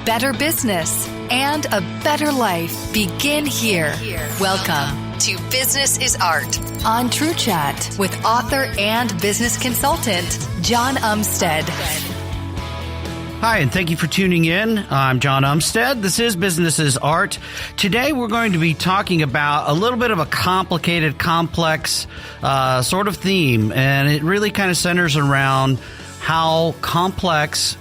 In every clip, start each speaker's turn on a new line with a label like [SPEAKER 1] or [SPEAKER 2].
[SPEAKER 1] better business, and a better life begin here. Welcome to Business is Art on True Chat with author and business consultant, John Umstead.
[SPEAKER 2] Hi, and thank you for tuning in. I'm John Umstead. This is Business is Art. Today, we're going to be talking about a little bit of a complicated, complex sort of theme, and it really kind of centers around how complex,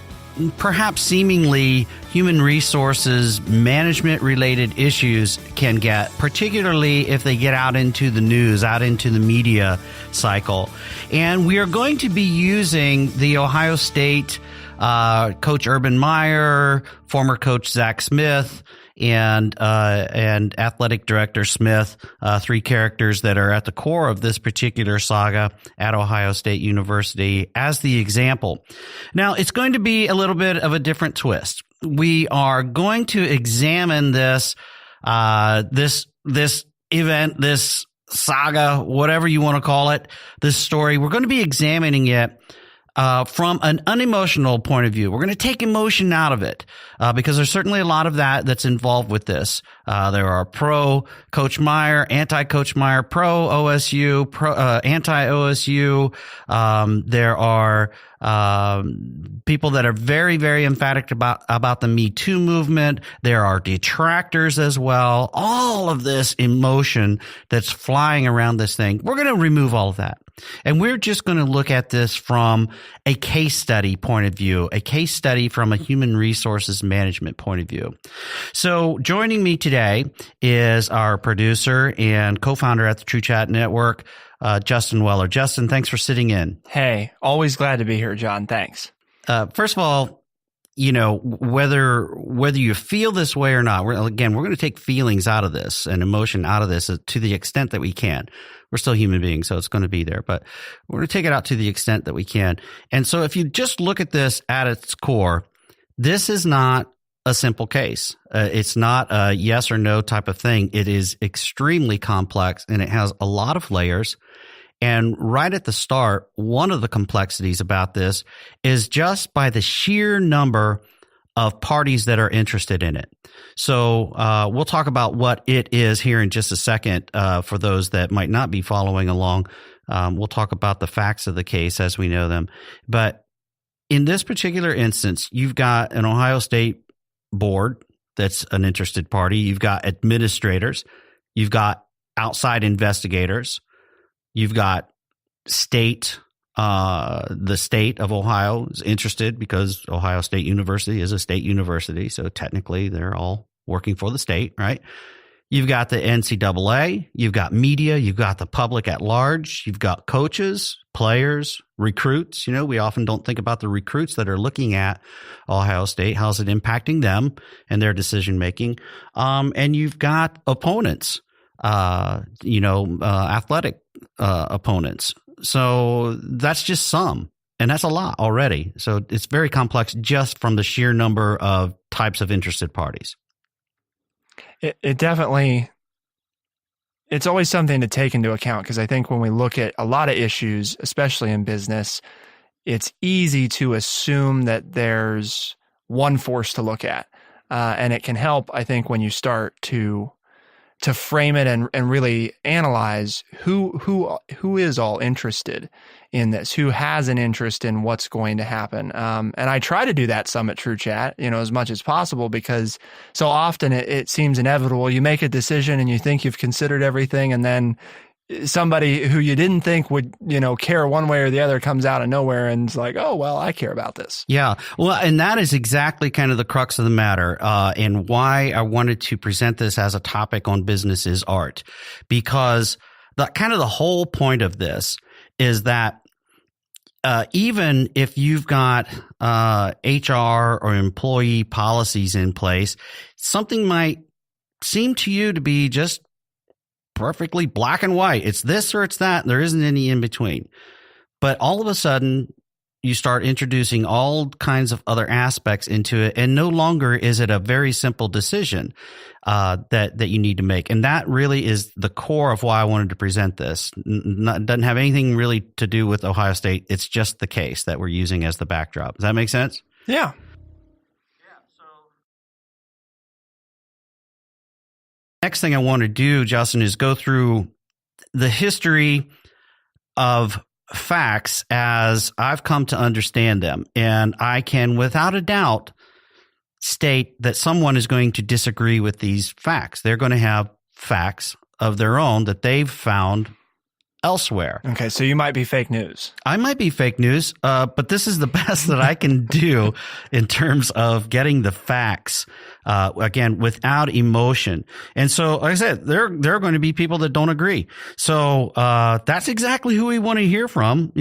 [SPEAKER 2] perhaps seemingly, human resources management-related issues can get, particularly if they get out into the news, out into the media cycle. And we are going to be using the Ohio State Coach Urban Meyer, former coach Zach Smith, and athletic director Smith, three characters that are at the core of this particular saga at Ohio State University as the example. Now, it's going to be a little bit of a different twist. We are going to examine this event, this saga, whatever you want to call it, this story. We're going to be examining it from an unemotional point of view. We're going to take emotion out of it because there's certainly a lot of that's involved with this. There are pro Coach Meyer, anti Coach Meyer, pro OSU, anti OSU. There are people that are very, very emphatic about the Me Too movement. There are detractors as well. All of this emotion that's flying around this thing. We're going to remove all of that. And we're just going to look at this from a case study point of view, a case study from a human resources management point of view. So joining me today is our producer and co-founder at the True Chat Network, Justin Weller. Justin, thanks for sitting in.
[SPEAKER 3] Hey, always glad to be here, John. Thanks.
[SPEAKER 2] First of all, you know, whether you feel this way or not, we're going to take feelings out of this and emotion out of this to the extent that we can. We're still human beings, so it's going to be there, but we're going to take it out to the extent that we can. And so if you just look at this at its core, this is not a simple case. It's not a yes or no type of thing. It is extremely complex, and it has a lot of layers. And right at the start, one of the complexities about this is just by the sheer number of parties that are interested in it. So we'll talk about what it is here in just a second for those that might not be following along. We'll talk about the facts of the case as we know them. But in this particular instance, you've got an Ohio State board that's an interested party. You've got administrators. You've got outside investigators. You've got the state of Ohio is interested because Ohio State University is a state university. So technically they're all working for the state, right? You've got the NCAA, you've got media, you've got the public at large, you've got coaches, players, recruits. You know, we often don't think about the recruits that are looking at Ohio State. How's it impacting them and their decision making? And you've got opponents, athletic opponents. So that's just some, and that's a lot already. So it's very complex just from the sheer number of types of interested parties.
[SPEAKER 3] It definitely, it's always something to take into account because I think when we look at a lot of issues, especially in business, it's easy to assume that there's one force to look at. And it can help, I think, when you start to frame it and really analyze who is all interested in this, who has an interest in what's going to happen. And I try to do that some at True Chat, as much as possible, because so often it seems inevitable. You make a decision and you think you've considered everything, and then somebody who you didn't think would, care one way or the other comes out of nowhere and is like, oh, well, I care about this.
[SPEAKER 2] Yeah. Well, and that is exactly kind of the crux of the matter, and why I wanted to present this as a topic on Business is Art, because the whole point of this is that even if you've got HR or employee policies in place, something might seem to you to be just perfectly black and white. It's this or it's that. There isn't any in between. But all of a sudden, you start introducing all kinds of other aspects into it, and no longer is it a very simple decision that you need to make. And that really is the core of why I wanted to present this. It doesn't have anything really to do with Ohio State. It's just the case that we're using as the backdrop. Does that make sense?
[SPEAKER 3] Yeah.
[SPEAKER 2] next thing I want to do, Justin, is go through the history of facts as I've come to understand them. And I can, without a doubt, state that someone is going to disagree with these facts. They're going to have facts of their own that they've found elsewhere.
[SPEAKER 3] Okay, so you might be fake news.
[SPEAKER 2] I might be fake news, but this is the best that I can do in terms of getting the facts, again, without emotion. And so, like I said, there are going to be people that don't agree. So that's exactly who we want to hear from.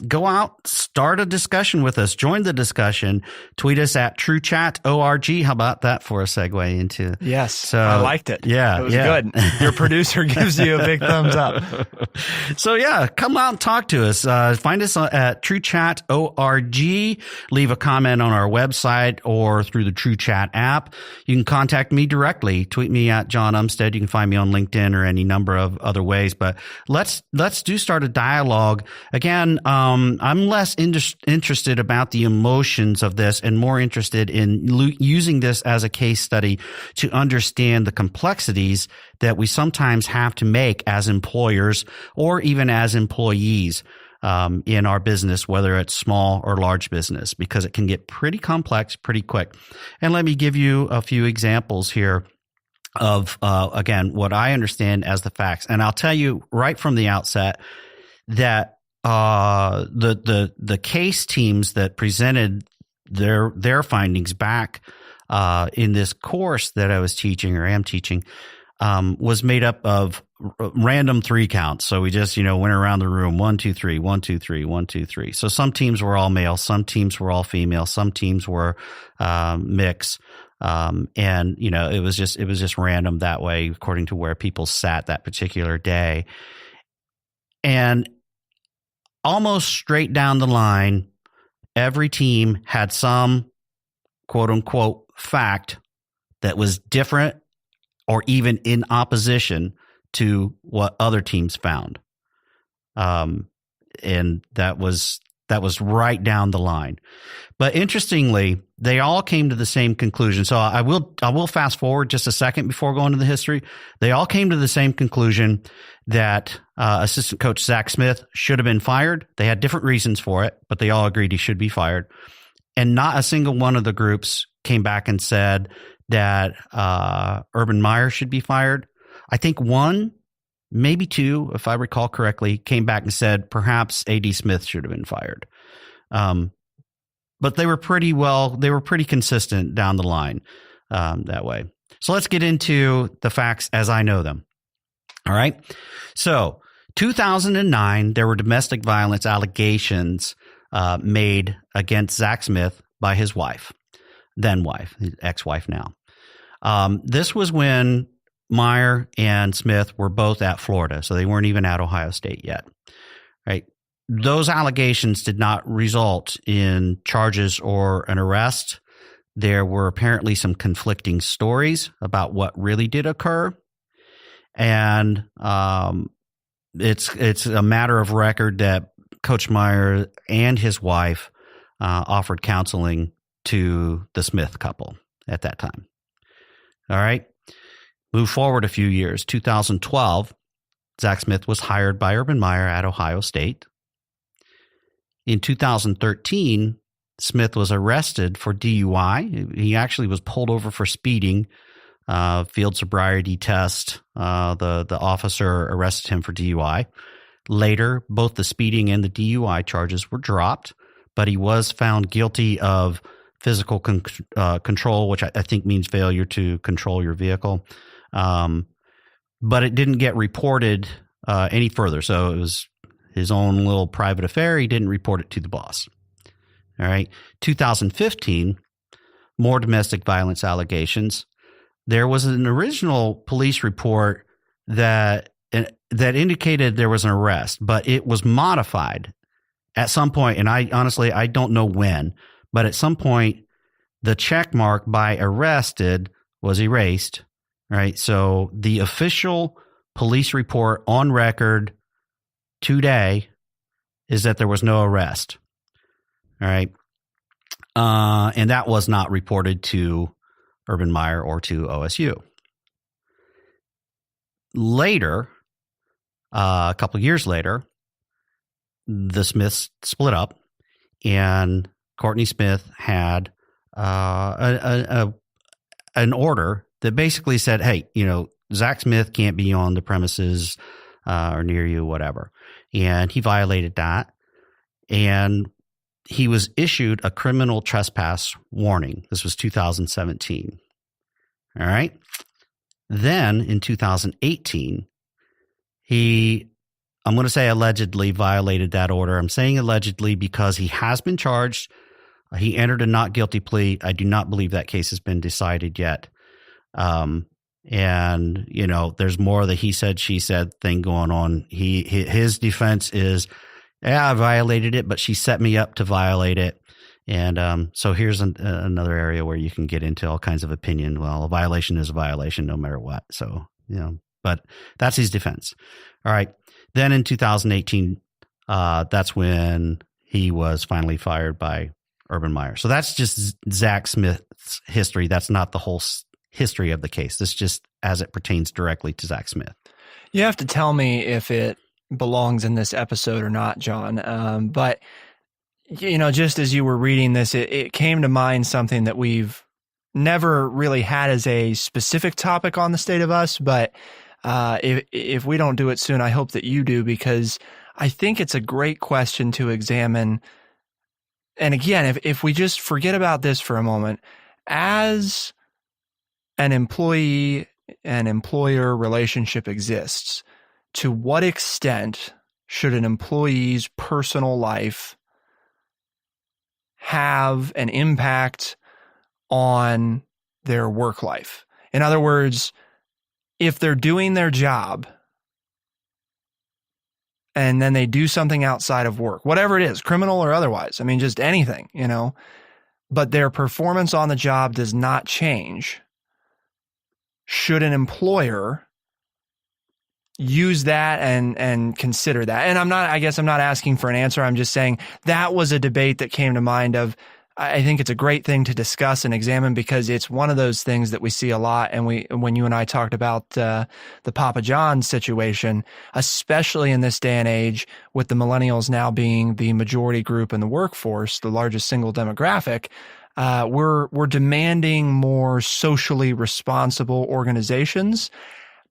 [SPEAKER 2] Go out, start a discussion with us, join the discussion, tweet us at TrueChat.org. How about that for a segue into?
[SPEAKER 3] Yes,
[SPEAKER 2] so,
[SPEAKER 3] I liked it.
[SPEAKER 2] Yeah,
[SPEAKER 3] it was good. Your producer gives you a big thumbs up.
[SPEAKER 2] So yeah, come out and talk to us. Find us at TrueChat.org. Leave a comment on our website or through the TrueChat app. You can contact me directly. Tweet me at John Umstead. You can find me on LinkedIn or any number of other ways. But let's start a dialogue. Again, I'm less interested about the emotions of this and more interested in using this as a case study to understand the complexities that we sometimes have to make as employers or even as employees in our business, whether it's small or large business, because it can get pretty complex pretty quick. And let me give you a few examples here of, again, what I understand as the facts. And I'll tell you right from the outset that the case teams that presented their findings back in this course that I was teaching or am teaching was made up of random 3 counts. So we just, went around the room, 1, 2, 3, 1, 2, 3, 1, 2, 3. So some teams were all male, some teams were all female, some teams were mixed. And it was just random that way according to where people sat that particular day. And almost straight down the line, every team had some quote unquote fact that was different or even in opposition to what other teams found. And that was right down the line. But interestingly, they all came to the same conclusion. So I will fast forward just a second before going to the history. They all came to the same conclusion that assistant coach Zach Smith should have been fired. They had different reasons for it, but they all agreed he should be fired. And not a single one of the groups came back and said that Urban Meyer should be fired. I think one, maybe two, if I recall correctly, came back and said perhaps A.D. Smith should have been fired. But they were pretty consistent down the line that way. So let's get into the facts as I know them. All right. So 2009, there were domestic violence allegations made against Zach Smith by his wife, then wife, his ex-wife now. This was when Meyer and Smith were both at Florida, so they weren't even at Ohio State yet. Right? Those allegations did not result in charges or an arrest. There were apparently some conflicting stories about what really did occur, and it's a matter of record that Coach Meyer and his wife offered counseling to the Smith couple at that time. All right. Move forward a few years. 2012, Zach Smith was hired by Urban Meyer at Ohio State. In 2013, Smith was arrested for DUI. He actually was pulled over for speeding, field sobriety test. The officer arrested him for DUI. Later, both the speeding and the DUI charges were dropped, but he was found guilty of physical control, which I think means failure to control your vehicle. But it didn't get reported any further. So it was his own little private affair. He didn't report it to the boss. All right. 2015, more domestic violence allegations. There was an original police report that indicated there was an arrest, but it was modified at some point. And I don't know when, but at some point the check mark by arrested was erased. Right. So the official police report on record today is that there was no arrest. All right. And that was not reported to Urban Meyer or to OSU. later, a couple of years later, the Smiths split up, and Courtney Smith had an order that basically said, hey, Zach Smith can't be on the premises or near you, whatever. And he violated that. And he was issued a criminal trespass warning. This was 2017. All right. Then in 2018, I'm going to say allegedly violated that order. I'm saying allegedly because he has been charged. He entered a not guilty plea. I do not believe that case has been decided yet. And, there's more of the he said, she said thing going on. His defense is, I violated it, but she set me up to violate it. And so here's another area where you can get into all kinds of opinion. Well, a violation is a violation no matter what. So, but that's his defense. All right. Then in 2018, that's when he was finally fired by Urban Meyer. So that's just Zach Smith's history. That's not the whole history of the case. This just as it pertains directly to Zach Smith.
[SPEAKER 3] You have to tell me if it belongs in this episode or not, John. But, just as you were reading this, it came to mind something that we've never really had as a specific topic on the State of Us. But if we don't do it soon, I hope that you do, because I think it's a great question to examine. And again, if we just forget about this for a moment, as an employee and employer relationship exists, to what extent should an employee's personal life have an impact on their work life? In other words, if they're doing their job and then they do something outside of work, whatever it is, criminal or otherwise, just anything, but their performance on the job does not change, should an employer use that and consider that? And I'm not asking for an answer. I'm just saying that was a debate that came to mind of, I think it's a great thing to discuss and examine, because it's one of those things that we see a lot. And when you and I talked about the Papa John's situation, especially in this day and age, with the millennials now being the majority group in the workforce, the largest single demographic, we're demanding more socially responsible organizations.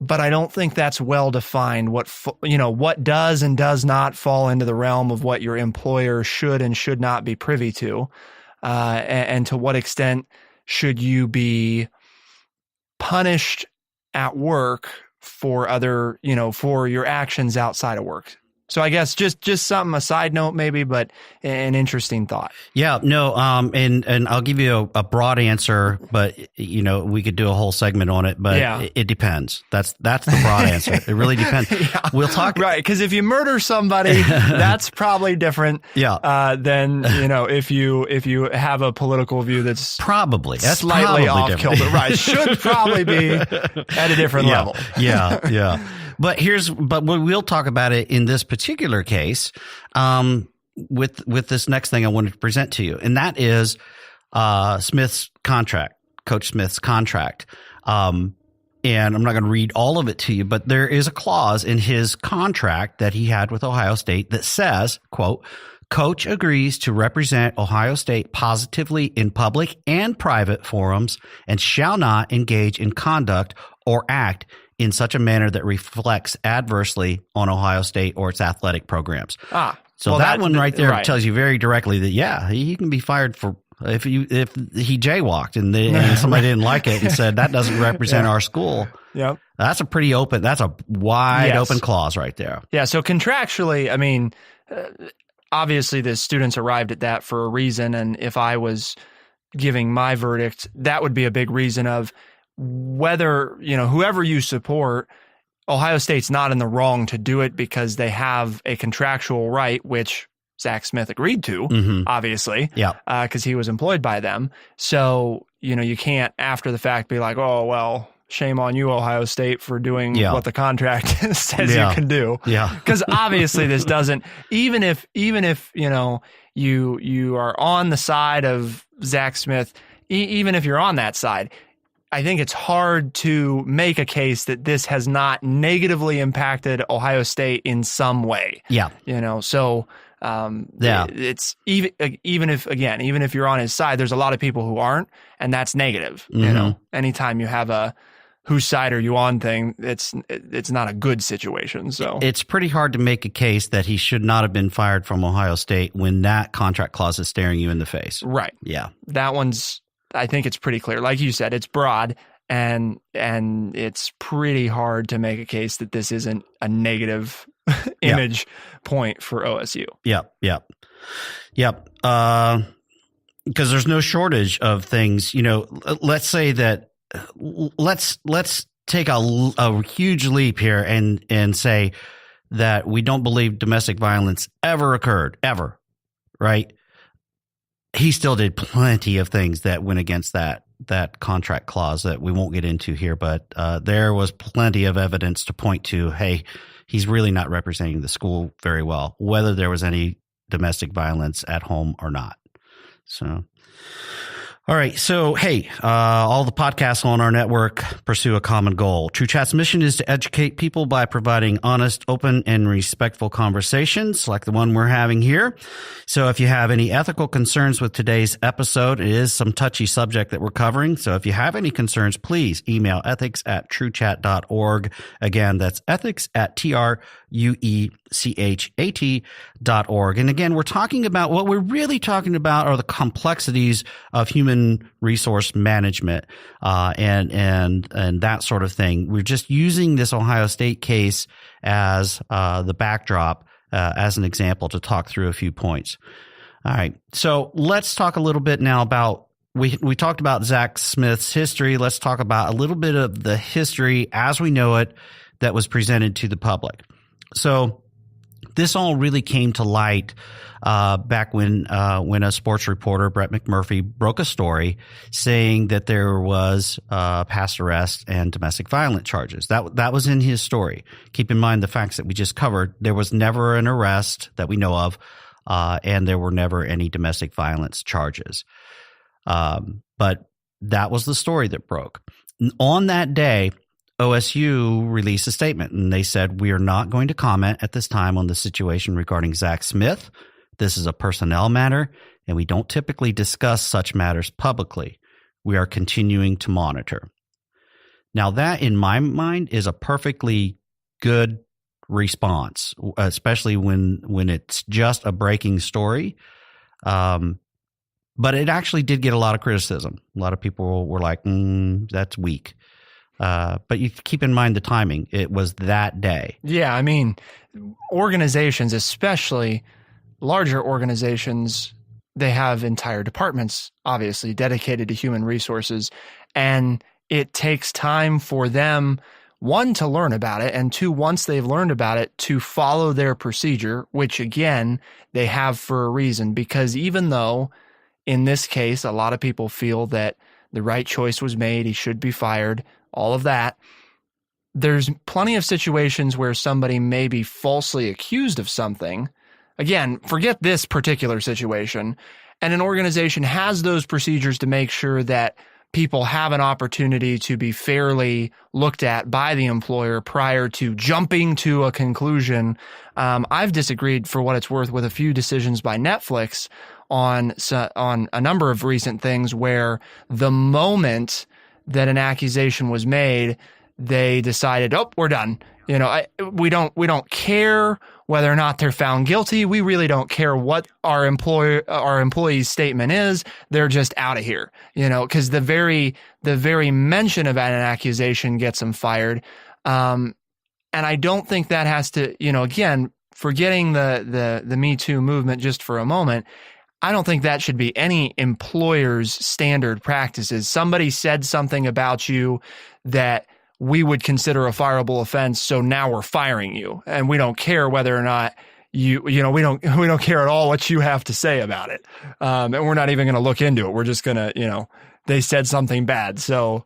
[SPEAKER 3] But I don't think that's well defined. What does and does not fall into the realm of what your employer should and should not be privy to, and to what extent should you be punished at work for for your actions outside of work. So I guess just something, a side note maybe, but an interesting thought.
[SPEAKER 2] Yeah, no, and I'll give you a broad answer, but we could do a whole segment on it, but it depends. That's the broad answer. It really depends. Yeah. We'll talk.
[SPEAKER 3] Right, because if you murder somebody, that's probably different. Than if you have a political view that's slightly off kilter. Right, should probably be at a different level.
[SPEAKER 2] Yeah. But we'll talk about it in this particular case, with this next thing I wanted to present to you, and that is Smith's contract, Coach Smith's contract. And I'm not going to read all of it to you, but there is a clause in his contract that he had with Ohio State that says, quote, "Coach agrees to represent Ohio State positively in public and private forums and shall not engage in conduct or act in such a manner that reflects adversely on Ohio State or its athletic programs." So that one right there tells you very directly that, he can be fired for if he jaywalked and somebody didn't like it and said that doesn't represent our school.
[SPEAKER 3] Yep.
[SPEAKER 2] That's a wide open clause right there.
[SPEAKER 3] Yeah. So contractually, obviously the students arrived at that for a reason. And if I was giving my verdict, that would be a big reason of whether, whoever you support, Ohio State's not in the wrong to do it because they have a contractual right, which Zach Smith agreed to, obviously, because he was employed by them. So, you can't after the fact be like, oh, well, shame on you, Ohio State, for doing what the contract says you can do. Yeah. Because obviously this doesn't, even if, you are on the side of Zach Smith, even if you're on that side, I think it's hard to make a case that this has not negatively impacted Ohio State in some way.
[SPEAKER 2] Yeah.
[SPEAKER 3] So it's even if you're on his side, there's a lot of people who aren't, and that's negative. Anytime you have a whose side are you on thing, it's not a good situation. So
[SPEAKER 2] it's pretty hard to make a case that he should not have been fired from Ohio State when that contract clause is staring you in the face.
[SPEAKER 3] Right.
[SPEAKER 2] Yeah.
[SPEAKER 3] That one's, I think it's pretty clear. Like you said, it's broad, and it's pretty hard to make a case that this isn't a negative image point for OSU.
[SPEAKER 2] Yep. Because there's no shortage of things. Let's say that. Let's take a huge leap here and say that we don't believe domestic violence ever occurred, ever, right? He still did plenty of things that went against that contract clause that we won't get into here, but there was plenty of evidence to point to, hey, he's really not representing the school very well, whether there was any domestic violence at home or not. So, all right. So, hey, all the podcasts on our network pursue a common goal. True Chat's mission is to educate people by providing honest, open, and respectful conversations like the one we're having here. So if you have any ethical concerns with today's episode, it is some touchy subject that we're covering. So if you have any concerns, please email ethics@truechat.org. Again, that's ethics@truechat.org. And again, we're talking about what we're really talking about are the complexities of human resource management, and that sort of thing. We're just using this Ohio State case as the backdrop, as an example to talk through a few points. All right. So let's talk a little bit now about, we talked about Zach Smith's history. Let's talk about a little bit of the history as we know it that was presented to the public. So this all really came to light back when a sports reporter, Brett McMurphy, broke a story saying that there was past arrest and domestic violence charges. That was in his story. Keep in mind the facts that we just covered. There was never an arrest that we know of, and there were never any domestic violence charges. But that was the story that broke. On that day, OSU released a statement, and they said, we are not going to comment at this time on the situation regarding Zach Smith. This is a personnel matter, and we don't typically discuss such matters publicly. We are continuing to monitor. Now, that, in my mind, is a perfectly good response, especially when it's just a breaking story. But it actually did get a lot of criticism. A lot of people were like, that's weak. But you keep in mind the timing. It was that day.
[SPEAKER 3] Yeah, I mean, organizations, especially larger organizations, they have entire departments, obviously, dedicated to human resources. And it takes time for them, one, to learn about it, and two, once they've learned about it, to follow their procedure, which, again, they have for a reason. Because even though, in this case, a lot of people feel that the right choice was made, he should be fired, all of that, there's plenty of situations where somebody may be falsely accused of something. Again, forget this particular situation. And an organization has those procedures to make sure that people have an opportunity to be fairly looked at by the employer prior to jumping to a conclusion. I've disagreed, for what it's worth, with a few decisions by Netflix on a number of recent things where the moment that an accusation was made, they decided, oh, we're done. We don't care whether or not they're found guilty. We really don't care what our employee's statement is. They're just out of here. Because the very mention of an accusation gets them fired. And I don't think that has to, again, forgetting the Me Too movement just for a moment, I don't think that should be any employer's standard practices. Somebody said something about you that we would consider a fireable offense, so now we're firing you, and we don't care whether or not we don't care at all what you have to say about it, and we're not even going to look into it. We're just going to, they said something bad, so.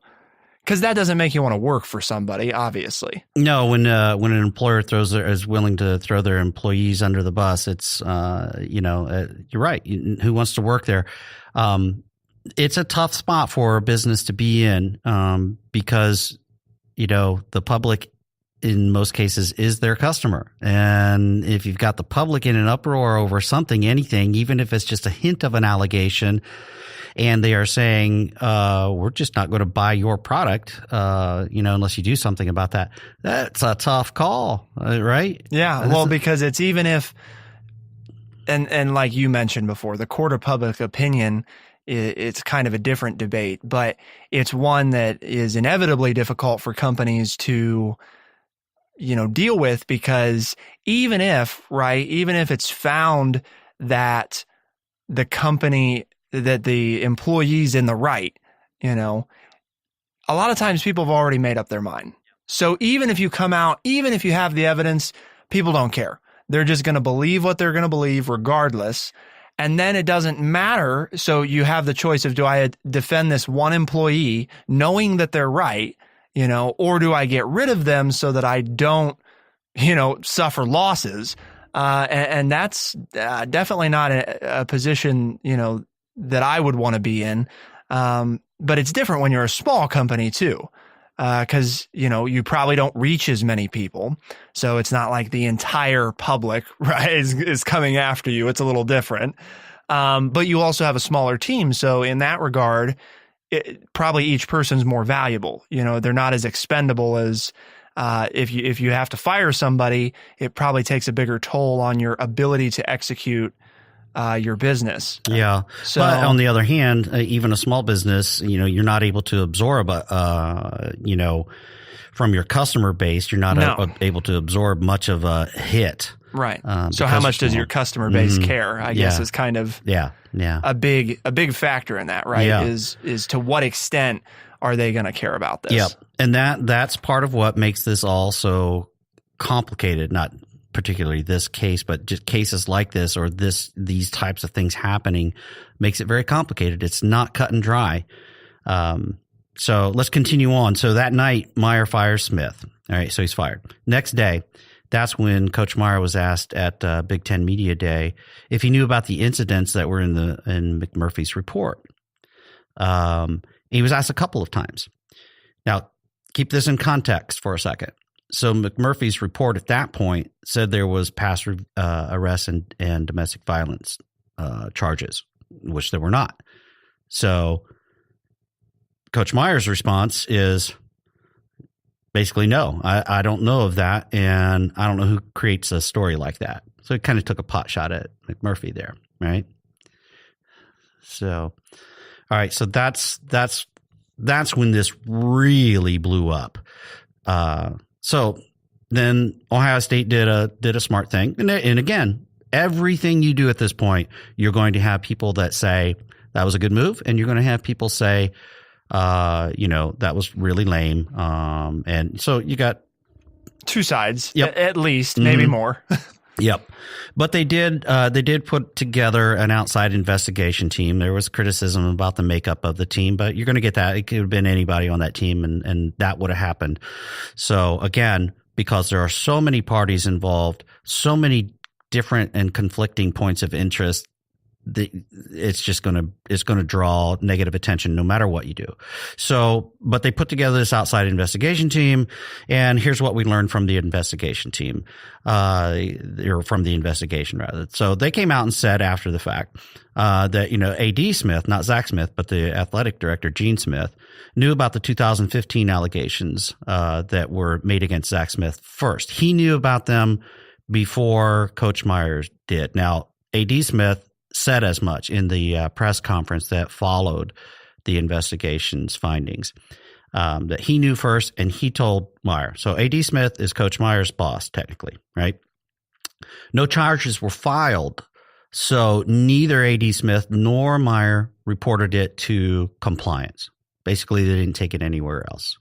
[SPEAKER 3] Because that doesn't make you want to work for somebody, obviously.
[SPEAKER 2] No, when an employer is willing to throw their employees under the bus, it's you're right. Who wants to work there? it's a tough spot for a business to be in, because, the public in most cases is their customer. And if you've got the public in an uproar over something, anything, even if it's just a hint of an allegation, and they are saying, we're just not going to buy your product, unless you do something about that. That's a tough call, right?
[SPEAKER 3] Yeah. Well, because it's even if, and like you mentioned before, the court of public opinion, it's kind of a different debate, but it's one that is inevitably difficult for companies to, deal with, because even if it's found that the company, that the employee's in the right, a lot of times people have already made up their mind. So even if you come out, even if you have the evidence, people don't care. They're just going to believe what they're going to believe regardless. And then it doesn't matter. So you have the choice of, do I defend this one employee knowing that they're right, or do I get rid of them so that I don't, suffer losses? And that's definitely not a position, that I would want to be in. But it's different when you're a small company too. Cause you probably don't reach as many people. So it's not like the entire public, right, is coming after you. It's a little different. But you also have a smaller team. So in that regard, probably each person's more valuable. They're not as expendable as, if you have to fire somebody, it probably takes a bigger toll on your ability to execute your business.
[SPEAKER 2] Yeah.
[SPEAKER 3] So,
[SPEAKER 2] but on the other hand, even a small business, you're not able to absorb, from your customer base, you're not able to absorb much of a hit.
[SPEAKER 3] Right. So how much does your customer base care? I guess is kind of a big factor in that, right?
[SPEAKER 2] Yeah.
[SPEAKER 3] Is to what extent are they going to care about this?
[SPEAKER 2] Yep. And that's part of what makes this all so complicated, not particularly this case, but just cases like this or these types of things happening makes it very complicated. It's not cut and dry. So let's continue on. So that night, Meyer fires Smith. All right, so he's fired. Next day, that's when Coach Meyer was asked at Big Ten Media Day if he knew about the incidents that were in McMurphy's report. He was asked a couple of times. Now, keep this in context for a second. So McMurphy's report at that point said there was past arrests and domestic violence charges, which there were not. So Coach Meyer's response is basically, no, I don't know of that, and I don't know who creates a story like that. So he kind of took a pot shot at McMurphy there, right? So, all right, so that's when this really blew up. So then Ohio State did a smart thing, and again, everything you do at this point, you're going to have people that say that was a good move, and you're going to have people say, that was really lame. And so you got
[SPEAKER 3] two sides,
[SPEAKER 2] yep.
[SPEAKER 3] At least, maybe more.
[SPEAKER 2] Yep. But they did put together an outside investigation team. There was criticism about the makeup of the team, but you're going to get that. It could have been anybody on that team, and that would have happened. So again, because there are so many parties involved, so many different and conflicting points of interest, it's going to draw negative attention no matter what you do. So, but they put together this outside investigation team, and here's what we learned from the investigation team, or from the investigation rather. So they came out and said after the fact, that, AD Smith, not Zach Smith, but the athletic director, Gene Smith, knew about the 2015 allegations, that were made against Zach Smith first. He knew about them before Coach Myers did. Now, AD Smith said as much in the press conference that followed the investigation's findings, that he knew first, and he told Meyer. So AD Smith is Coach Meyer's boss, technically, right? No charges were filed, so neither AD Smith nor Meyer reported it to compliance. Basically, they didn't take it anywhere else,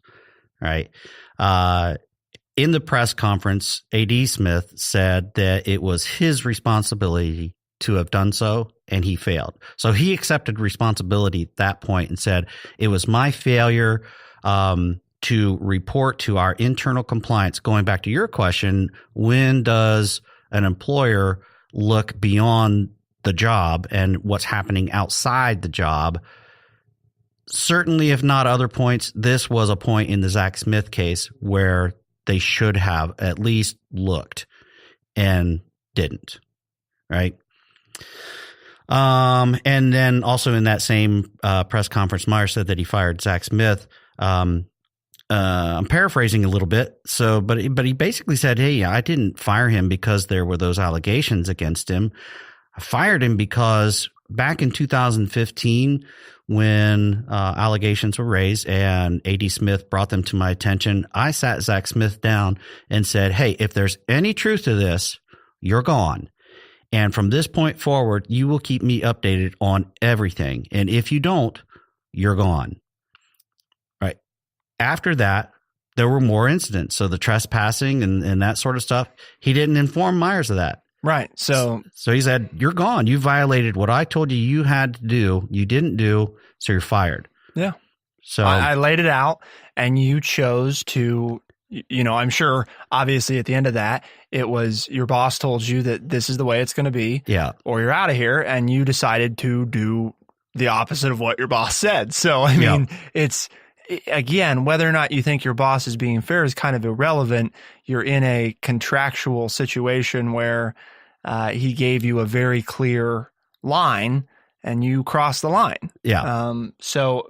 [SPEAKER 2] right? In the press conference, AD Smith said that it was his responsibility to have done so, and he failed. So he accepted responsibility at that point and said, it was my failure to report to our internal compliance. Going back to your question, when does an employer look beyond the job and what's happening outside the job certainly, if not other points, this was a point in the Zach Smith case where they should have at least looked and didn't, right? And then also in that same press conference, Meyer said that he fired Zach Smith. I'm paraphrasing a little bit. But he basically said, hey, I didn't fire him because there were those allegations against him. I fired him because back in 2015, when allegations were raised and A.D. Smith brought them to my attention, I sat Zach Smith down and said, hey, if there's any truth to this, you're gone. And from this point forward, you will keep me updated on everything. And if you don't, you're gone. Right. After that, there were more incidents. So the trespassing and that sort of stuff, he didn't inform Myers of that.
[SPEAKER 3] Right. So
[SPEAKER 2] he said, you're gone. You violated what I told you had to do. You didn't do, so you're fired.
[SPEAKER 3] Yeah.
[SPEAKER 2] So
[SPEAKER 3] I laid it out, and you chose to, I'm sure obviously at the end of that, it was your boss told you that this is the way it's going to be.
[SPEAKER 2] Yeah.
[SPEAKER 3] Or you're out of here, and you decided to do the opposite of what your boss said. So, I mean, it's, again, whether or not you think your boss is being fair is kind of irrelevant. You're in a contractual situation where he gave you a very clear line and you crossed the line.
[SPEAKER 2] Yeah.
[SPEAKER 3] So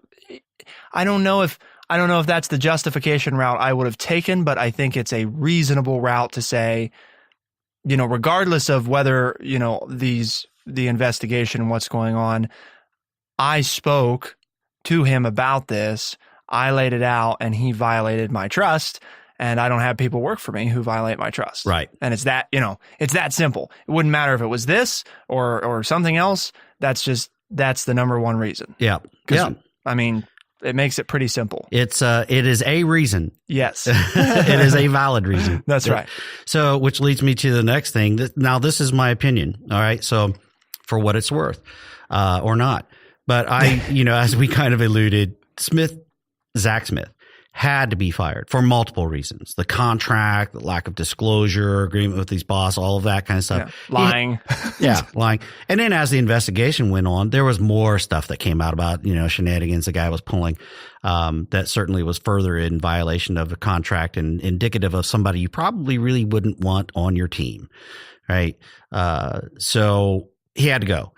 [SPEAKER 3] I don't know if that's the justification route I would have taken, but I think it's a reasonable route to say, regardless of whether, the investigation and what's going on, I spoke to him about this. I laid it out and he violated my trust, and I don't have people work for me who violate my trust.
[SPEAKER 2] Right.
[SPEAKER 3] And it's that, it's that simple. It wouldn't matter if it was this or something else. That's the number one reason.
[SPEAKER 2] Yeah. Yeah.
[SPEAKER 3] I mean, it makes it pretty simple.
[SPEAKER 2] It is a reason.
[SPEAKER 3] Yes.
[SPEAKER 2] It is a valid reason.
[SPEAKER 3] That's right.
[SPEAKER 2] So, which leads me to the next thing. Now, this is my opinion. All right. So for what it's worth, or not. But as we kind of alluded, Zach Smith had to be fired for multiple reasons. The contract, the lack of disclosure, agreement with his boss, all of that kind of stuff.
[SPEAKER 3] Yeah. Lying.
[SPEAKER 2] Lying. And then as the investigation went on, there was more stuff that came out about, shenanigans the guy was pulling, that certainly was further in violation of the contract and indicative of somebody you probably really wouldn't want on your team. Right. So he had to go.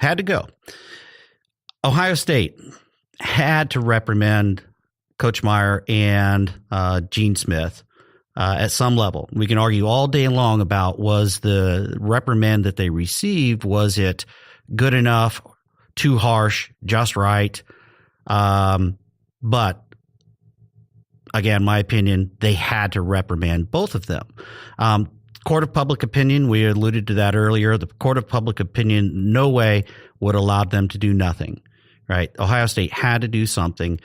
[SPEAKER 2] Ohio State had to reprimand Coach Meyer and Gene Smith at some level. We can argue all day long about, was the reprimand that they received, was it good enough, too harsh, just right? But again, my opinion, they had to reprimand both of them. Court of public opinion, we alluded to that earlier. The court of public opinion, no way would allow them to do nothing. Right. Ohio State had to do something.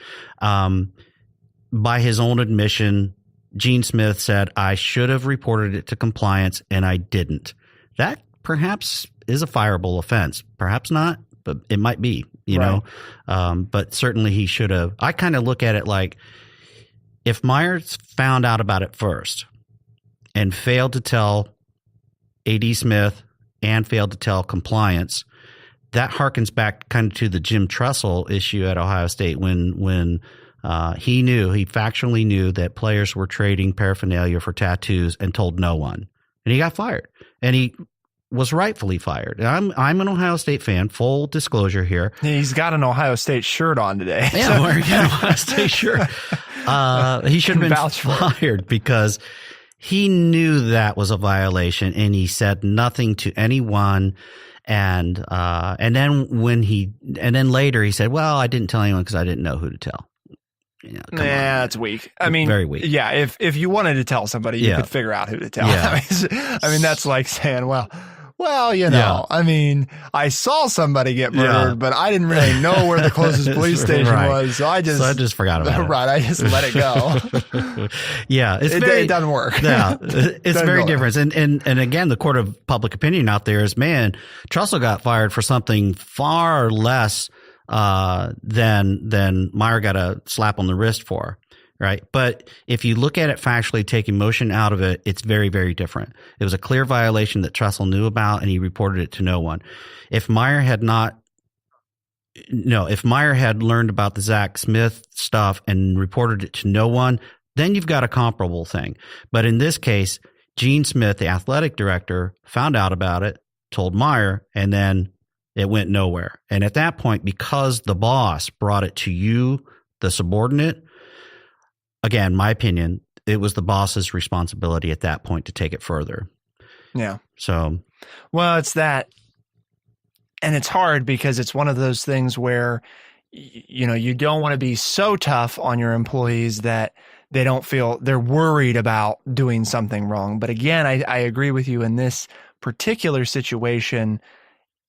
[SPEAKER 2] By his own admission, Gene Smith said, I should have reported it to compliance and I didn't. That perhaps is a fireable offense. Perhaps not, but it might be,
[SPEAKER 3] Right.
[SPEAKER 2] But certainly he should have. I kind of look at it like, if Myers found out about it first and failed to tell A.D. Smith and failed to tell compliance, that harkens back kind of to the Jim Tressel issue at Ohio State when he factually knew that players were trading paraphernalia for tattoos and told no one, and he got fired, and he was rightfully fired. I'm an Ohio State fan. Full disclosure here.
[SPEAKER 3] He's got an Ohio State shirt on today.
[SPEAKER 2] Yeah, wearing an Ohio State shirt. He should have been fired because he knew that was a violation, and he said nothing to anyone. And then later he said, well, I didn't tell anyone because I didn't know who to tell.
[SPEAKER 3] That's weak. I mean,
[SPEAKER 2] very weak.
[SPEAKER 3] Yeah. If you wanted to tell somebody, you could figure out who to tell.
[SPEAKER 2] Yeah.
[SPEAKER 3] I mean, that's like saying, well, I mean, I saw somebody get murdered, but I didn't really know where the closest police station was. So I just
[SPEAKER 2] forgot about it.
[SPEAKER 3] Right. I just let it go.
[SPEAKER 2] Yeah.
[SPEAKER 3] It doesn't work.
[SPEAKER 2] Yeah. It's very different. And again, the court of public opinion out there is, man, Tressel got fired for something far less than Meyer got a slap on the wrist for. Right. But if you look at it factually, take emotion out of it, it's very, very different. It was a clear violation that Tressel knew about, and he reported it to no one. If Meyer had not if Meyer had learned about the Zach Smith stuff and reported it to no one, then you've got a comparable thing. But in this case, Gene Smith, the athletic director, found out about it, told Meyer, and then it went nowhere. And at that point, because the boss brought it to you, the subordinate, again, my opinion, it was the boss's responsibility at that point to take it further.
[SPEAKER 3] Yeah.
[SPEAKER 2] So,
[SPEAKER 3] well, it's that. And it's hard because it's one of those things where, you don't want to be so tough on your employees that they don't feel they're worried about doing something wrong. But again, I agree with you in this particular situation.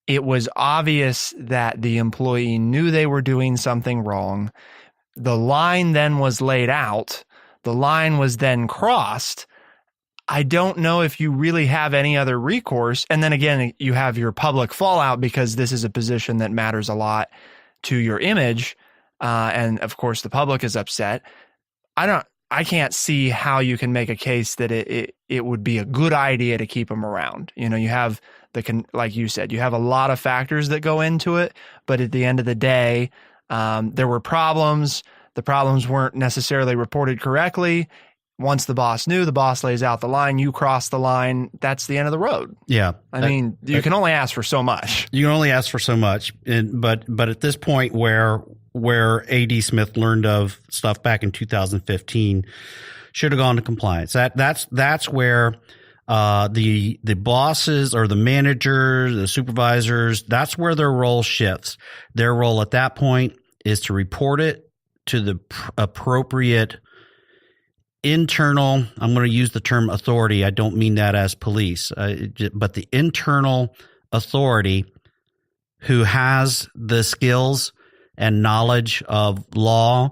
[SPEAKER 3] It was obvious that the employee knew they were doing something wrong. The line then was laid out. The line was then crossed. I don't know if you really have any other recourse. And then again, you have your public fallout because this is a position that matters a lot to your image. And of course, the public is upset. I can't see how you can make a case that it would be a good idea to keep them around. You have like you said, you have a lot of factors that go into it, but at the end of the day, there were problems. The problems weren't necessarily reported correctly. Once the boss knew, the boss lays out the line, you cross the line, that's the end of the road.
[SPEAKER 2] Yeah.
[SPEAKER 3] I mean, you can only ask for so much.
[SPEAKER 2] You can only ask for so much. But at this point where A.D. Smith learned of stuff back in 2015, should have gone to compliance. That's where the bosses or the managers, the supervisors, that's where their role shifts. Their role at that point is to report it to the appropriate internal, I'm going to use the term authority. I don't mean that as police, but the internal authority who has the skills and knowledge of law,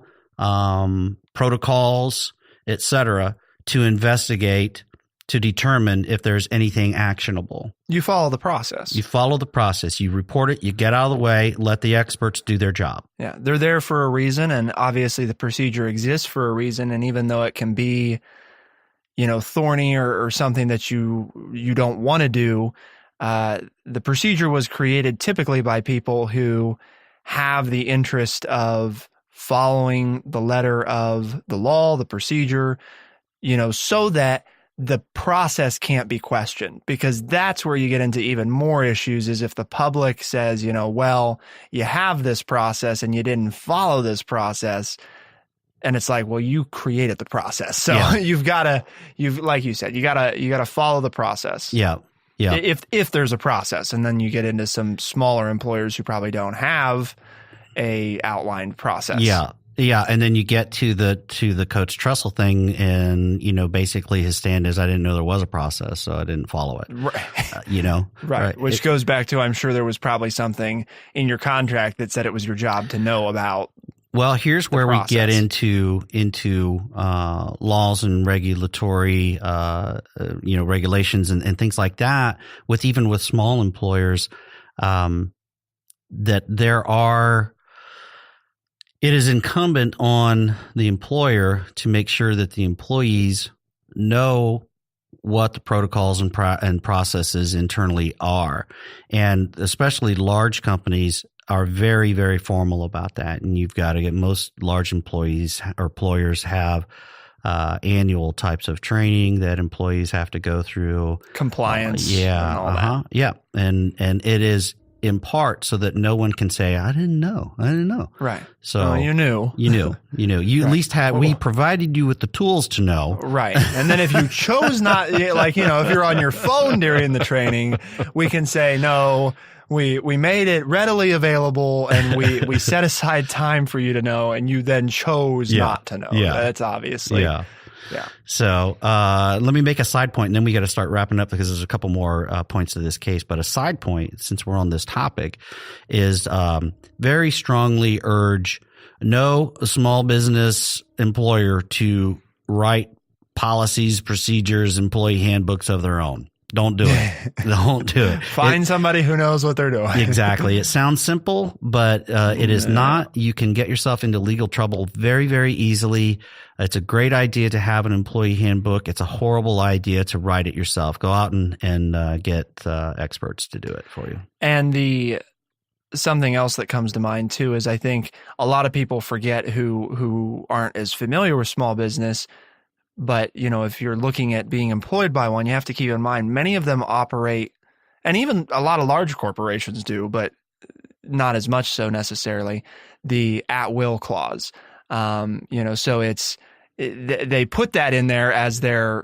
[SPEAKER 2] protocols, etc., to investigate, to determine if there's anything actionable.
[SPEAKER 3] You follow the process.
[SPEAKER 2] You follow the process. You report it. You get out of the way. Let the experts do their job.
[SPEAKER 3] Yeah, they're there for a reason, and obviously the procedure exists for a reason. And even though it can be, thorny or something that you don't want to do, the procedure was created typically by people who have the interest of following the letter of the law, the procedure, so that the process can't be questioned, because that's where you get into even more issues is if the public says, well, you have this process and you didn't follow this process. And it's like, well, you created the process. So
[SPEAKER 2] yeah.
[SPEAKER 3] like you said, you gotta follow the process.
[SPEAKER 2] Yeah. Yeah.
[SPEAKER 3] If there's a process, and then you get into some smaller employers who probably don't have a outlined process.
[SPEAKER 2] Yeah. Yeah, and then you get to the Coach Tressel thing, and basically his stand is, I didn't know there was a process, so I didn't follow it.
[SPEAKER 3] Right. Right. Which goes back to, I'm sure there was probably something in your contract that said it was your job to know about.
[SPEAKER 2] Well, here's where we get into laws and regulatory regulations and things like that. Even with small employers, that there are. It is incumbent on the employer to make sure that the employees know what the protocols and processes internally are. And especially large companies are very, very formal about that. And you've got to get, most large employees or employers have annual types of training that employees have to go through.
[SPEAKER 3] Compliance.
[SPEAKER 2] And
[SPEAKER 3] all that.
[SPEAKER 2] Yeah. And it is in part so that no one can say, I didn't know.
[SPEAKER 3] Right.
[SPEAKER 2] So
[SPEAKER 3] you knew.
[SPEAKER 2] You right. At least we provided you with the tools to know.
[SPEAKER 3] Right. And then if you chose not, if you're on your phone during the training, we can say, no, we made it readily available, and we set aside time for you to know, and you then chose not to know.
[SPEAKER 2] Yeah.
[SPEAKER 3] That's obviously.
[SPEAKER 2] Yeah.
[SPEAKER 3] Yeah.
[SPEAKER 2] So let me make a side point, and then we got to start wrapping up because there's a couple more points to this case. But a side point, since we're on this topic, is very strongly urge no small business employer to write policies, procedures, employee handbooks of their own. Don't do it. Don't do it.
[SPEAKER 3] Find somebody who knows what they're doing.
[SPEAKER 2] Exactly. It sounds simple, but it is not. You can get yourself into legal trouble very, very easily. It's a great idea to have an employee handbook. It's a horrible idea to write it yourself. Go out and get experts to do it for you.
[SPEAKER 3] And the something else that comes to mind too is I think a lot of people forget who aren't as familiar with small business. But, if you're looking at being employed by one, you have to keep in mind many of them operate, and even a lot of large corporations do, but not as much so necessarily, the at-will clause. So they put that in there as their,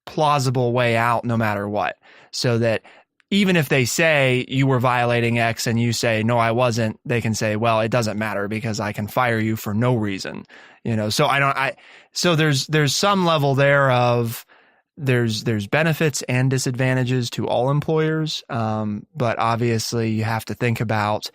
[SPEAKER 3] plausible way out no matter what. So that even if they say you were violating X and you say, no, I wasn't, they can say, well, it doesn't matter because I can fire you for no reason, so there's some level there of there's benefits and disadvantages to all employers. But obviously you have to think about,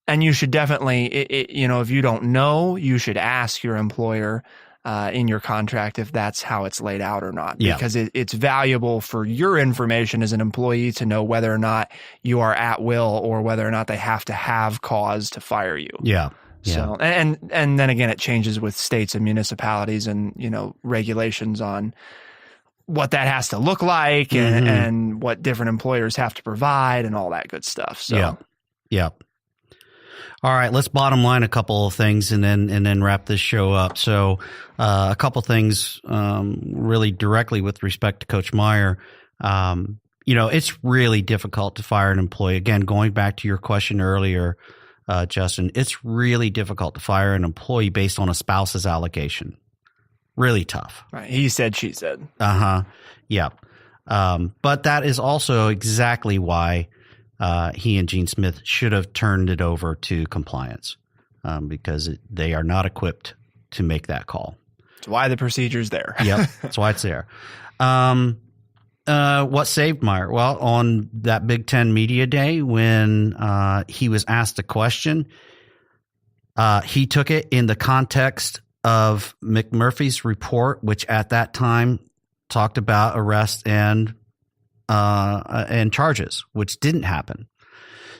[SPEAKER 3] and you should definitely, if you don't know, you should ask your employer in your contract if that's how it's laid out or not, because it's valuable for your information as an employee to know whether or not you are at will or whether or not they have to have cause to fire you.
[SPEAKER 2] Yeah.
[SPEAKER 3] So, and then again, it changes with states and municipalities and, regulations on what that has to look like and what different employers have to provide and all that good stuff. So,
[SPEAKER 2] yeah. All right, let's bottom line a couple of things and then wrap this show up. So a couple things really directly with respect to Coach Meyer. It's really difficult to fire an employee. Again, going back to your question earlier, Justin, it's really difficult to fire an employee based on a spouse's allegation. Really tough.
[SPEAKER 3] Right. He said, she said.
[SPEAKER 2] Yeah. But that is also exactly why he and Gene Smith should have turned it over to compliance because they are not equipped to make that call.
[SPEAKER 3] That's why the procedure's there.
[SPEAKER 2] Yep, that's why it's there. What saved Meyer? Well, on that Big Ten Media Day when he was asked a question, he took it in the context of McMurphy's report, which at that time talked about arrest and charges, which didn't happen.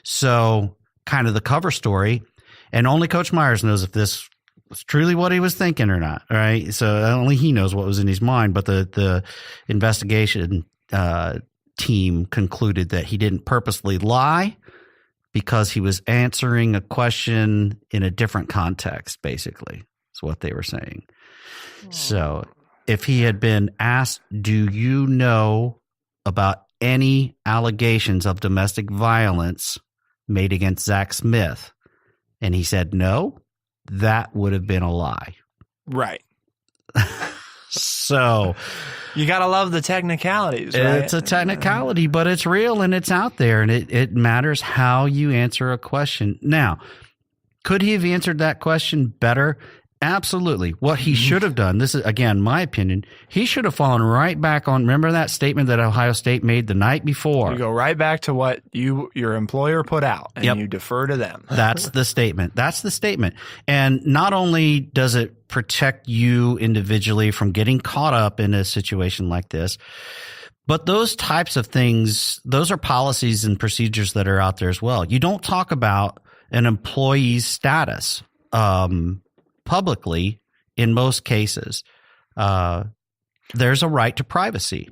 [SPEAKER 2] So kind of the cover story, and only Coach Myers knows if this was truly what he was thinking or not. Right. So only he knows what was in his mind, but the investigation team concluded that he didn't purposely lie because he was answering a question in a different context, basically, is what they were saying. So if he had been asked, do you know about any allegations of domestic violence made against Zach Smith, and he said no, that would have been a lie.
[SPEAKER 3] Right.
[SPEAKER 2] So
[SPEAKER 3] you got to love the technicalities, right?
[SPEAKER 2] It's a technicality, but it's real and it's out there, and it matters how you answer a question. Now, could he have answered that question better? Absolutely. What he should have done, this is, again, my opinion, he should have fallen right back on, remember that statement that Ohio State made the night before?
[SPEAKER 3] You go right back to what your employer put out, and you defer to them.
[SPEAKER 2] That's the statement. That's the statement. And not only does it protect you individually from getting caught up in a situation like this, but those types of things, those are policies and procedures that are out there as well. You don't talk about an employee's status publicly in most cases. There's a right to privacy.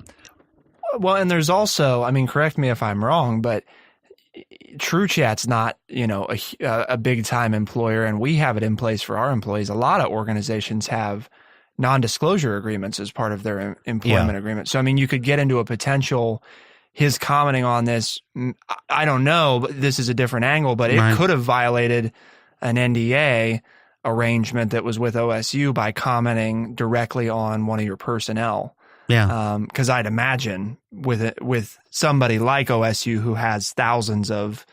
[SPEAKER 3] Well, and there's also, I mean, correct me if I'm wrong, but TrueChat's not, a big time employer, and we have it in place for our employees. A lot of organizations have non-disclosure agreements as part of their employment agreement. So, I mean, you could get into a potential, his commenting on this, I don't know, but this is a different angle, but it could have violated an NDA arrangement that was with OSU by commenting directly on one of your personnel.
[SPEAKER 2] Yeah.
[SPEAKER 3] Because I'd imagine with somebody like OSU who has thousands of,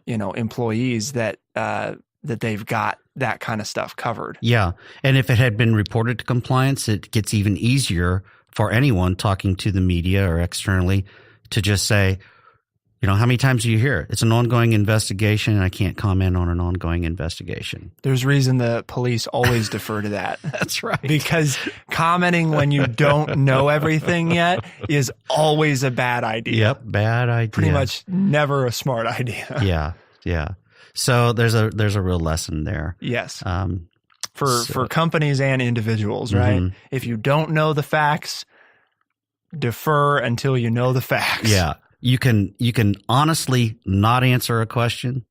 [SPEAKER 3] employees that they've got that kind of stuff covered.
[SPEAKER 2] Yeah. And if it had been reported to compliance, it gets even easier for anyone talking to the media or externally to just say, how many times do you hear it? It's an ongoing investigation, and I can't comment on an ongoing investigation.
[SPEAKER 3] There's reason the police always defer to that.
[SPEAKER 2] That's right.
[SPEAKER 3] Because commenting when you don't know everything yet is always a bad idea.
[SPEAKER 2] Yep, bad idea.
[SPEAKER 3] Pretty much never a smart idea.
[SPEAKER 2] Yeah. So there's a real lesson there.
[SPEAKER 3] Yes. For companies and individuals, right? If you don't know the facts, defer until you know the facts.
[SPEAKER 2] Yeah. You can honestly not answer a question,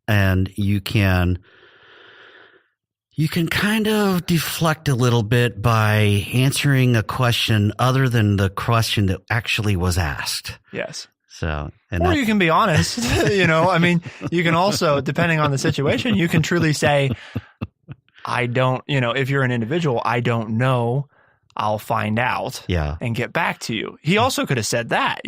[SPEAKER 2] and you can kind of deflect a little bit by answering a question other than the question that actually was asked.
[SPEAKER 3] Yes.
[SPEAKER 2] So,
[SPEAKER 3] or you can be honest, you can also, depending on the situation, you can truly say, I don't, if you're an individual, I don't know, I'll find out and get back to you. He also could have said that,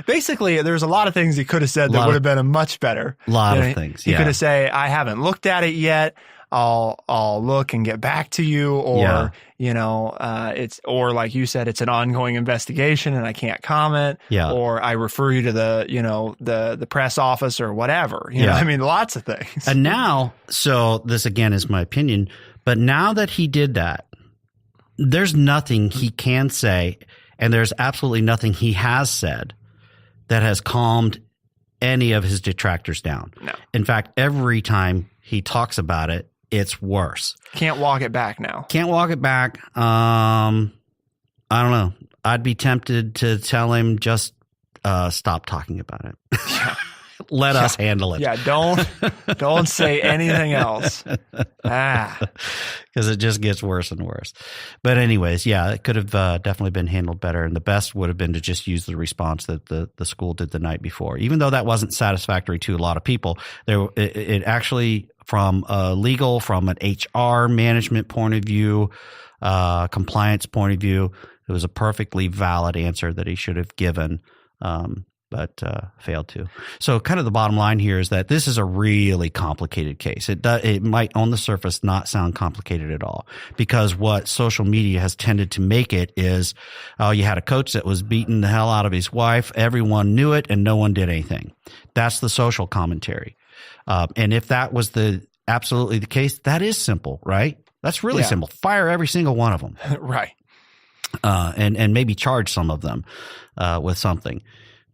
[SPEAKER 3] basically there's a lot of things he could have said that would have been a much better.
[SPEAKER 2] A lot of things.
[SPEAKER 3] He could have said, I haven't looked at it yet. I'll look and get back to you, or it's, or like you said, it's an ongoing investigation and I can't comment, or I refer you to the press office or whatever. Lots of things.
[SPEAKER 2] And now, so this again is my opinion, but now that he did that, there's nothing he can say, and there's absolutely nothing he has said that has calmed any of his detractors down.
[SPEAKER 3] No.
[SPEAKER 2] In fact, every time he talks about it, it's worse.
[SPEAKER 3] Can't walk it back now.
[SPEAKER 2] Can't walk it back. I don't know. I'd be tempted to tell him just stop talking about it.
[SPEAKER 3] Yeah.
[SPEAKER 2] Let us handle it.
[SPEAKER 3] Yeah, don't say anything else.
[SPEAKER 2] Because it just gets worse and worse. But anyways, it could have definitely been handled better. And the best would have been to just use the response that the school did the night before. Even though that wasn't satisfactory to a lot of people, it actually, from a legal, from an HR management point of view, compliance point of view, it was a perfectly valid answer that he should have given. But failed to. So kind of the bottom line here is that this is a really complicated case. It might on the surface not sound complicated at all, because what social media has tended to make it is, you had a coach that was beating the hell out of his wife. Everyone knew it and no one did anything. That's the social commentary. And if that was absolutely the case, that is simple, right? That's really simple. Fire every single one of them.
[SPEAKER 3] Right.
[SPEAKER 2] And maybe charge some of them with something.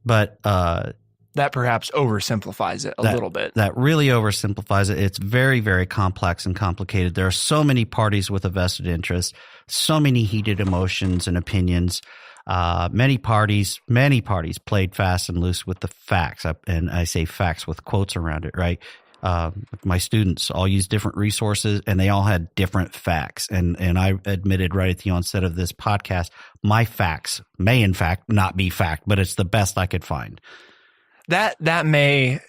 [SPEAKER 2] But
[SPEAKER 3] that perhaps oversimplifies it a little bit.
[SPEAKER 2] That really oversimplifies it. It's very, very complex and complicated. There are so many parties with a vested interest, so many heated emotions and opinions. Many parties played fast and loose with the facts. And I say facts with quotes around it, right? My students all use different resources and they all had different facts. And I admitted right at the onset of this podcast, my facts may in fact not be fact, but it's the best I could find.
[SPEAKER 3] That may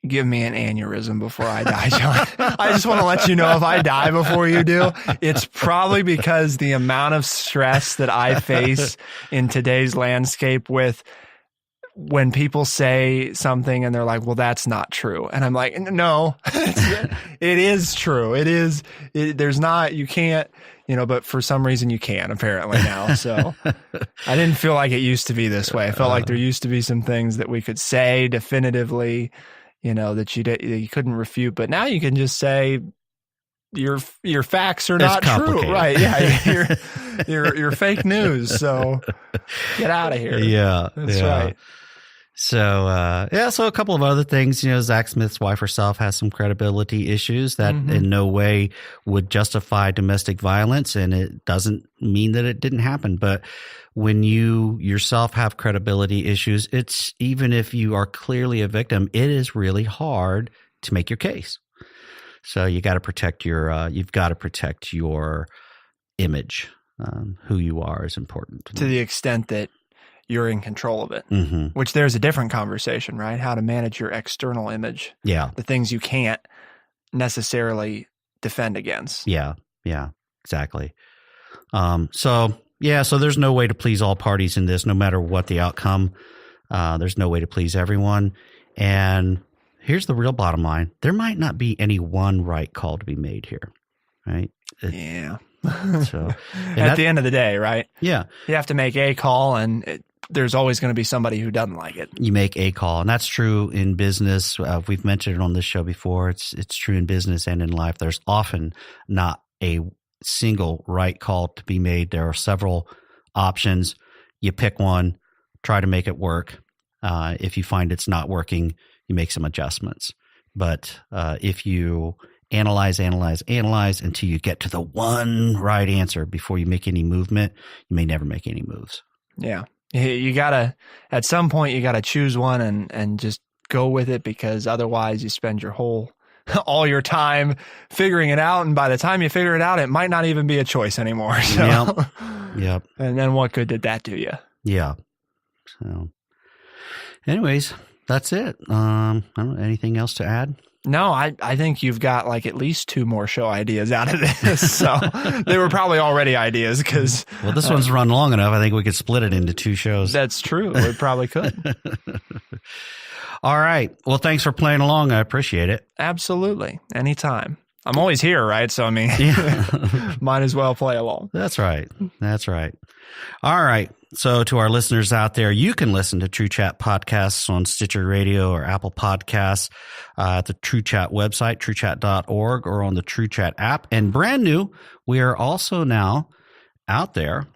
[SPEAKER 3] give me an aneurysm before I die, John. I just want to let you know, if I die before you do, it's probably because the amount of stress that I face in today's landscape with when people say something and they're like, well, that's not true. And I'm like, no, it is true. It is. There's not, you can't, but for some reason you can apparently now. So I didn't feel like it used to be this way. I felt like there used to be some things that we could say definitively, that you couldn't refute, but now you can just say your facts are not true. Right. Yeah. You're fake news. So get out of here.
[SPEAKER 2] Yeah.
[SPEAKER 3] That's right.
[SPEAKER 2] So, so a couple of other things, Zach Smith's wife herself has some credibility issues that in no way would justify domestic violence. And it doesn't mean that it didn't happen. But when you yourself have credibility issues, it's, even if you are clearly a victim, it is really hard to make your case. So you got to protect you've got to protect your image. Who you are is important.
[SPEAKER 3] To the extent that you're in control of it, which there's a different conversation, right? How to manage your external image.
[SPEAKER 2] Yeah.
[SPEAKER 3] The things you can't necessarily defend against.
[SPEAKER 2] Yeah. Yeah, exactly. So there's no way to please all parties in this, no matter what the outcome. There's no way to please everyone. And here's the real bottom line. There might not be any one right call to be made here, right?
[SPEAKER 3] Yeah.
[SPEAKER 2] So
[SPEAKER 3] at the end of the day, right?
[SPEAKER 2] Yeah.
[SPEAKER 3] You have to make a call, and there's always going to be somebody who doesn't like it.
[SPEAKER 2] You make a call, and that's true in business. We've mentioned it on this show before. It's true in business and in life. There's often not a single right call to be made. There are several options. You pick one, try to make it work. If you find it's not working, you make some adjustments. But if you analyze until you get to the one right answer before you make any movement, you may never make any moves.
[SPEAKER 3] Yeah. You gotta, at some point, you gotta choose one and just go with it, because otherwise you spend all your time figuring it out. And by the time you figure it out, it might not even be a choice anymore. So,
[SPEAKER 2] Yep.
[SPEAKER 3] And then what good did that do you?
[SPEAKER 2] Yeah. So anyways, that's it. I don't know, anything else to add?
[SPEAKER 3] No, I think you've got like at least 2 more show ideas out of this. So they were probably already ideas, because
[SPEAKER 2] Well, this one's run long enough. I think we could split it into 2 shows.
[SPEAKER 3] that's true. We probably could.
[SPEAKER 2] All right. Well, thanks for playing along. I appreciate it.
[SPEAKER 3] Absolutely. Anytime. I'm always here, right? So, I mean, might as well play along.
[SPEAKER 2] That's right. That's right. All right. So to our listeners out there, you can listen to True Chat podcasts on Stitcher Radio or Apple Podcasts at the True Chat website, truechat.org, or on the True Chat app. And brand new, we are also now out there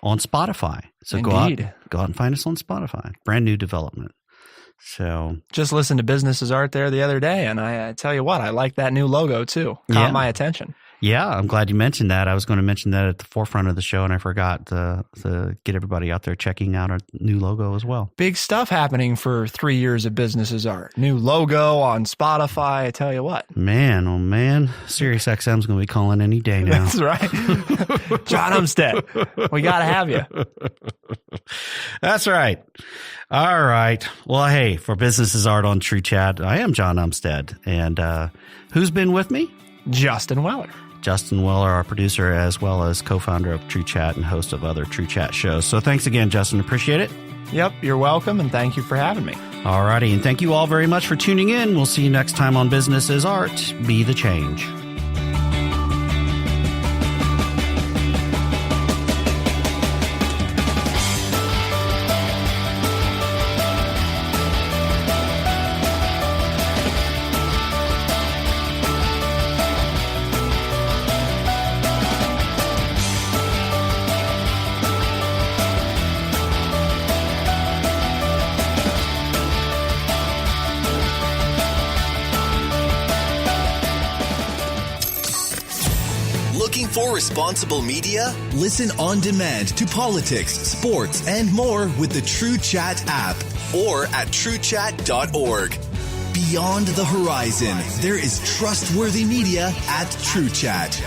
[SPEAKER 2] on Spotify. So go out and find us on Spotify. Brand new development. So
[SPEAKER 3] just listened to Business is Art there the other day, and I tell you what, I like that new logo too. Caught my attention.
[SPEAKER 2] Yeah, I'm glad you mentioned that. I was going to mention that at the forefront of the show, and I forgot to get everybody out there checking out our new logo as well.
[SPEAKER 3] Big stuff happening for 3 years of Business is Art. New logo on Spotify. I tell you what.
[SPEAKER 2] Man, oh man, SiriusXM's going to be calling any day now.
[SPEAKER 3] That's right. John Umstead, we got to have you.
[SPEAKER 2] That's right. All right. Well, hey, for Business is Art on True Chat, I am John Umstead. And who's been with me?
[SPEAKER 3] Justin Weller.
[SPEAKER 2] Justin Weller, our producer, as well as co-founder of True Chat and host of other True Chat shows. So thanks again, Justin. Appreciate it.
[SPEAKER 3] Yep, you're welcome, and thank you for having me.
[SPEAKER 2] All righty, and thank you all very much for tuning in. We'll see you next time on Business is Art. Be the change.
[SPEAKER 4] For responsible media, listen on demand to politics, sports, and more with the True Chat app or at truechat.org. Beyond the horizon, there is trustworthy media at True Chat.